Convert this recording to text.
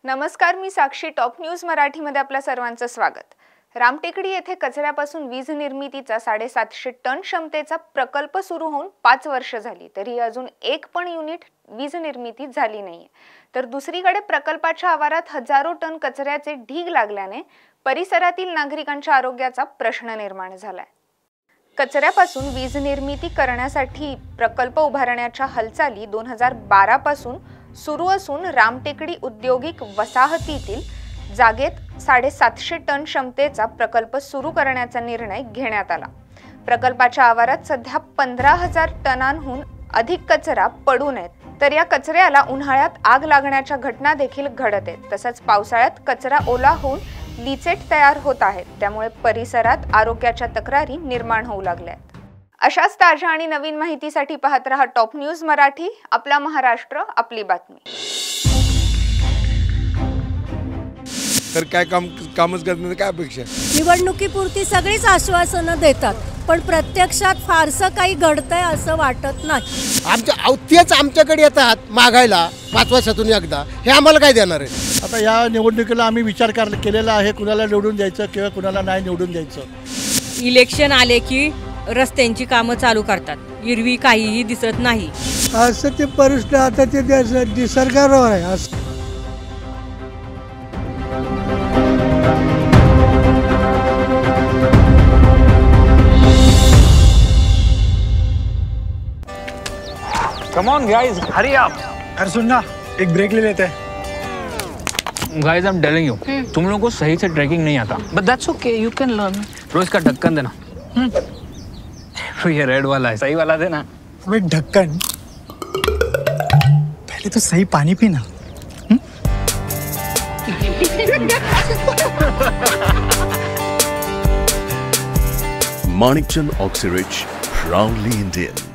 नमस्कार, मी साक्षी. Top news मराठीमध्ये आपल्या सर्वांचं स्वागत. रामटेकडी येथे कचऱ्यापासून वीज निर्मितीचा 750 टन क्षमतेचा प्रकल्प सुरू होऊन 5 वर्ष झाली, तरी अजून एक पण युनिट वीज निर्मिती झाली नाहीये. तर दुसरीकडे प्रकल्पाच्या आवारात हजारो टन कचऱ्याचे ढीग लागल्याने परिसरातील नागरिकांच्या आरोग्याचा प्रश्न निर्माण झालाय. कचऱ्यापासून वीज निर्मिती करण्यासाठी प्रकल्प उभारण्याच्या हालचाली 2012 पासून सुरू असून रामटेकडी औद्योगिक वसाहतीतील जागेत 750 टन क्षमतेचा प्रकल्प सुरू करण्याचा निर्णय घेण्यात आला. प्रकल्पाच्या आवारात सध्या 15,000 टनांहून अधिक कचरा पडून आहे. तर या कचऱ्याला उन्हाळ्यात आग लागण्याच्या घटना देखील घडत आहेत. तसंच पावसाळ्यात कचरा ओला होऊन लिचेट तयार होत आहेत. त्यामुळे परिसरात आरोग्याच्या तक्रारी निर्माण होऊ लागल्या आहेत. अशाच ताज्या आणि नवीन माहितीसाठी पाहत रहा टॉप न्यूज मराठी. आपला महाराष्ट्र, आपली बातमी. तर काय कामच करण्याची काय अपेक्षा? निवडणुकीपुरती सगळीच आश्वासनं देतात, पण प्रत्यक्षात फारसं काही घडतंय असं वाटत नाही. तेच आमच्याकडे येतात मागायला 5 वर्षातून एकदा. हे आम्हाला काय देणार आहे? आता या निवडणुकीला आम्ही विचार केलेला आहे, कुणाला निवडून द्यायचं किंवा कुणाला नाही निवडून द्यायचं. इलेक्शन आले की रस्त्यांची कामं चालू करतात, हिरवी काहीही दिसत नाही. असं ते परिस्थिती आता ते निसर्गावर आहे. Come on guys, hurry up. अरे सुन ना, एक ब्रेक ले लेते हैं. Guys, I'm telling you, तुम लोगों को सही से ट्रैकिंग नहीं आता. But that's okay, you can learn. रोज का ढक्कन देना. ये रेड वाला है, सही वाला देना. अबे ढक्कन, पहले तो सही पानी पीना. Manikchand Oxyrich, proudly Indian.